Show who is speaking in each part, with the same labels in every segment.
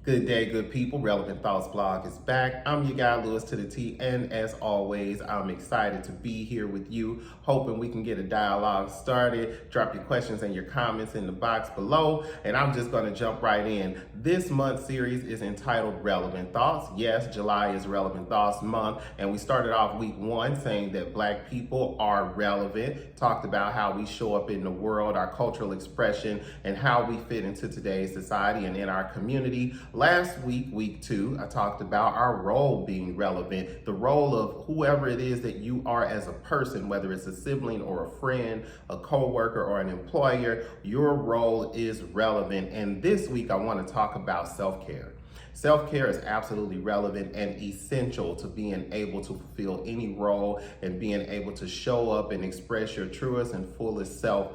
Speaker 1: Good day, good people. Relevant Thoughts blog is back. I'm your guy, Lewis to the T, and as always, I'm excited to be here with you, hoping we can get a dialogue started. Drop your questions and your comments in the box below, and I'm just going to jump right in. This month's series is entitled Relevant Thoughts. Yes, July is Relevant Thoughts month, and we started off week one saying that Black people are relevant, talked about how we show up in the world, our cultural expression, and how we fit into today's society and in our community. Last week, week two, I talked about our role being relevant, the role of whoever it is that you are as a person, whether it's a sibling or a friend, a co-worker or an employer, your role is relevant. And this week, I want to talk about self-care. Self-care is absolutely relevant and essential to being able to fulfill any role and being able to show up and express your truest and fullest self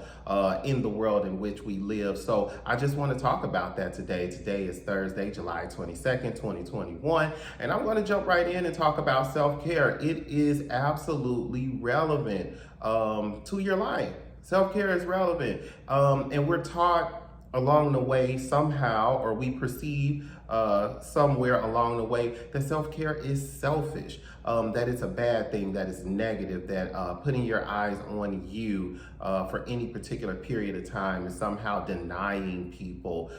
Speaker 1: in the world in which we live. So I just want to talk about that today. Today is Thursday, July 22nd, 2021, and I'm going to jump right in and talk about self-care. It is absolutely relevant to your life. Self-care is relevant, and we're taught along the way somehow, or we perceive somewhere along the way that self-care is selfish, that it's a bad thing, that it's negative, that putting your eyes on you for any particular period of time is somehow denying people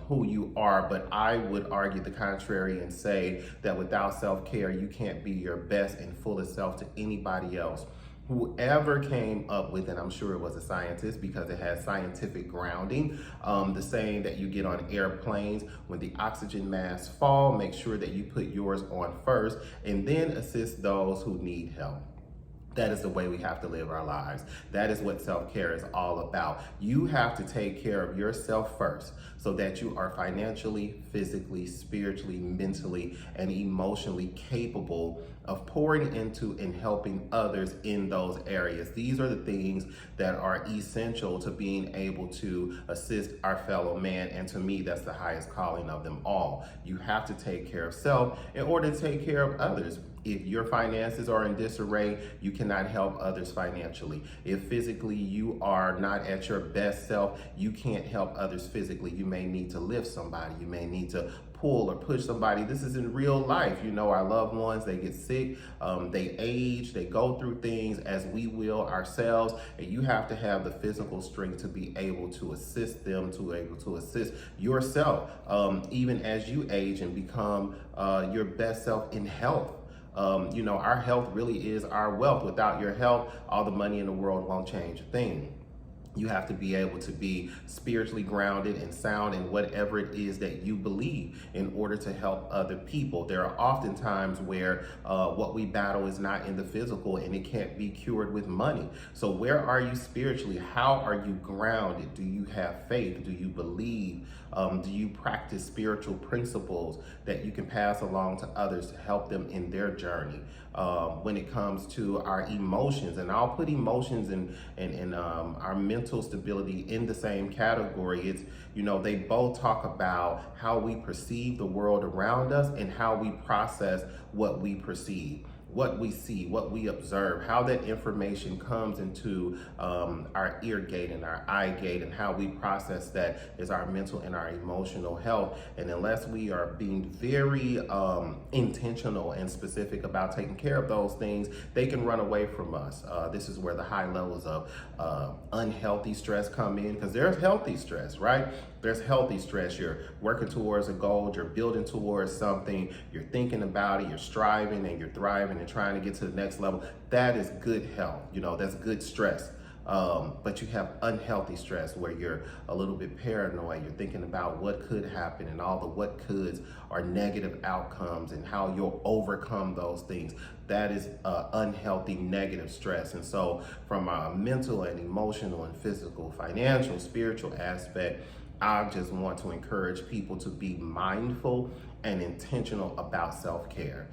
Speaker 1: who you are. But I would argue the contrary and say that without self-care, you can't be your best and fullest self to anybody else. Whoever came up with, and I'm sure it was a scientist because it has scientific grounding, the saying that you get on airplanes, when the oxygen masks fall, make sure that you put yours on first and then assist those who need help. That is the way we have to live our lives. That is what self-care is all about. You have to take care of yourself first so that you are financially, physically, spiritually, mentally, and emotionally capable of pouring into and helping others in those areas. These are the things that are essential to being able to assist our fellow man, and to me, that's the highest calling of them all. You have to take care of self in order to take care of others. If your finances are in disarray, you cannot help others financially. If physically you are not at your best self, you can't help others physically. You may need to lift somebody. You may need to pull or push somebody. This is in real life. You know, our loved ones, they get sick, they age, they go through things as we will ourselves, and you have to have the physical strength to be able to assist them, to be able to assist yourself, even as you age and become your best self in health. You know, our health really is our wealth. Without your health, all the money in the world won't change a thing. You have to be able to be spiritually grounded and sound in whatever it is that you believe in order to help other people. There are often times where what we battle is not in the physical and it can't be cured with money. So where are you spiritually? How are you grounded? Do you have faith? Do you believe? Do you practice spiritual principles that you can pass along to others to help them in their journey? When it comes to our emotions, and I'll put emotions and our mental stability in the same category. It's, you know, they both talk about how we perceive the world around us and how we process what we perceive, what we see, what we observe, how that information comes into our ear gate and our eye gate, and how we process that is our mental and our emotional health. And unless we are being very intentional and specific about taking care of those things, they can run away from us. This is where the high levels of unhealthy stress come in, because there's healthy stress, right? There's healthy stress. You're working towards a goal, you're building towards something, you're thinking about it, you're striving and you're thriving and trying to get to the next level. That is good health. You know, that's good stress. But you have unhealthy stress where you're a little bit paranoid. You're thinking about what could happen and all the what coulds are negative outcomes and how you'll overcome those things. That is unhealthy, negative stress. And so from a mental and emotional and physical, financial, spiritual aspect, I just want to encourage people to be mindful and intentional about self-care.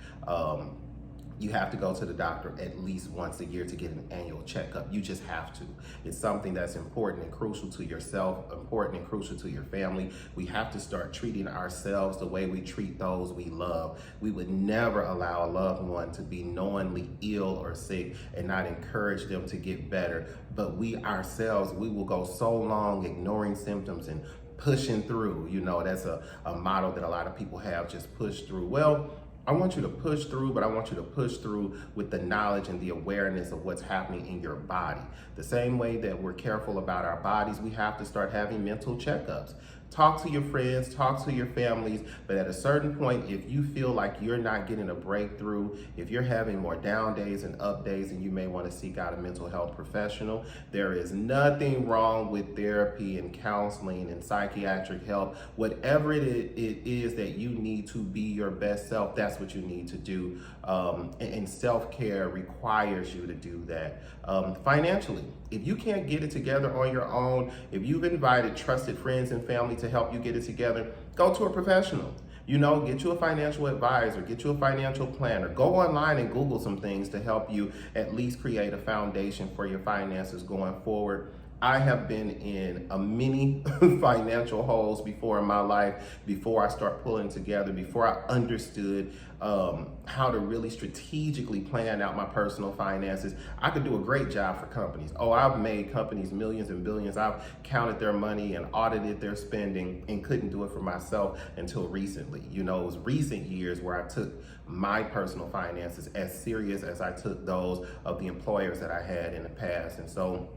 Speaker 1: You have to go to the doctor at least once a year to get an annual checkup. You just have to. It's something that's important and crucial to yourself, important and crucial to your family. We have to start treating ourselves the way we treat those we love. We would never allow a loved one to be knowingly ill or sick and not encourage them to get better. But we ourselves, we will go so long ignoring symptoms and pushing through. You know, that's a motto that a lot of people have, just push through. Well, I want you to push through, but I want you to push through with the knowledge and the awareness of what's happening in your body. The same way that we're careful about our bodies, we have to start having mental checkups. Talk to your friends, talk to your families, but at a certain point, if you feel like you're not getting a breakthrough, if you're having more down days and up days, and you may want to seek out a mental health professional. There is nothing wrong with therapy and counseling and psychiatric help. Whatever it is that you need to be your best self, that's what you need to do. And self-care requires you to do that. Financially, if you can't get it together on your own, if you've invited trusted friends and family to help you get it together, go to a professional. You know, get you a financial advisor, get you a financial planner. Go online and Google some things to help you at least create a foundation for your finances going forward. I have been in a many financial holes before in my life, before I start pulling together, before I understood how to really strategically plan out my personal finances. I could do a great job for companies. Oh, I've made companies millions and billions. I've counted their money and audited their spending and couldn't do it for myself until recently. You know, it was recent years where I took my personal finances as serious as I took those of the employers that I had in the past. And so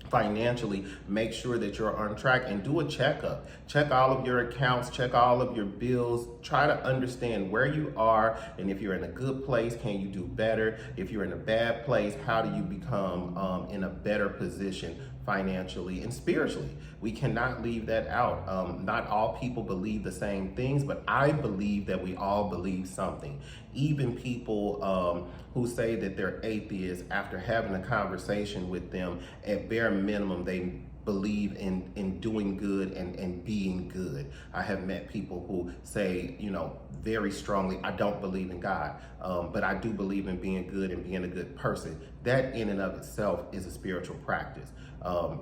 Speaker 1: financially, make sure that you're on track and do a checkup. Check all of your accounts, check all of your bills, try to understand where you are, and if you're in a good place, can you do better? If you're in a bad place, how do you become in a better position financially and spiritually? We cannot leave that out. Not all people believe the same things, but I believe that we all believe something. Even people who say that they're atheists, after having a conversation with them, at bare minimum, they believe in doing good and being good. I have met people who say, you know, very strongly, I don't believe in God, but I do believe in being good and being a good person. That in and of itself is a spiritual practice.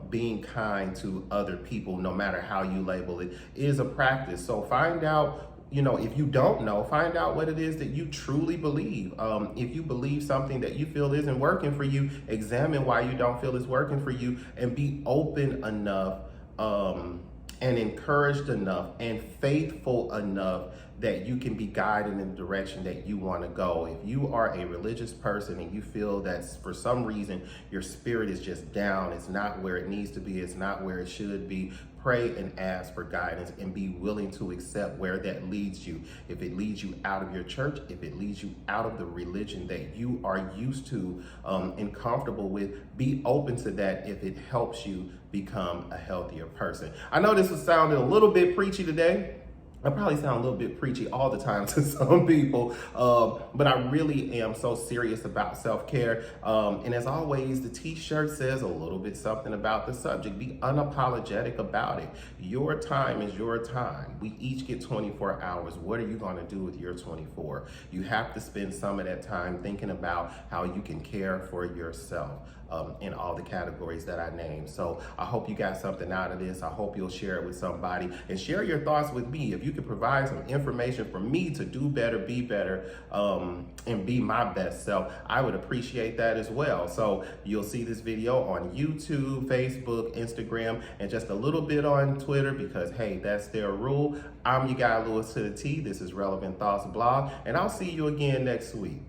Speaker 1: Being kind to other people, no matter how you label it, is a practice. So find out, you know, if you don't know, find out what it is that you truly believe. If you believe something that you feel isn't working for you, examine why you don't feel it's working for you, and be open enough and encouraged enough and faithful enough that you can be guided in the direction that you want to go. If you are a religious person and you feel that for some reason your spirit is just down, it's not where it needs to be, it's not where it should be, pray and ask for guidance and be willing to accept where that leads you. If it leads you out of your church, if it leads you out of the religion that you are used to and comfortable with, be open to that if it helps you become a healthier person. I know this was sounding a little bit preachy today. I probably sound a little bit preachy all the time to some people, but I really am so serious about self-care. And as always, the t-shirt says a little bit something about the subject. Be unapologetic about it. Your time is your time. We each get 24 hours. What are you going to do with your 24? You have to spend some of that time thinking about how you can care for yourself. In all the categories that I named. So I hope you got something out of this. I hope you'll share it with somebody and share your thoughts with me. If you could provide some information for me to do better, be better, and be my best self, I would appreciate that as well. So you'll see this video on YouTube, Facebook, Instagram, and just a little bit on Twitter because, hey, that's their rule. I'm your guy, Lewis to the T. This is Relevant Thoughts Blog, and I'll see you again next week.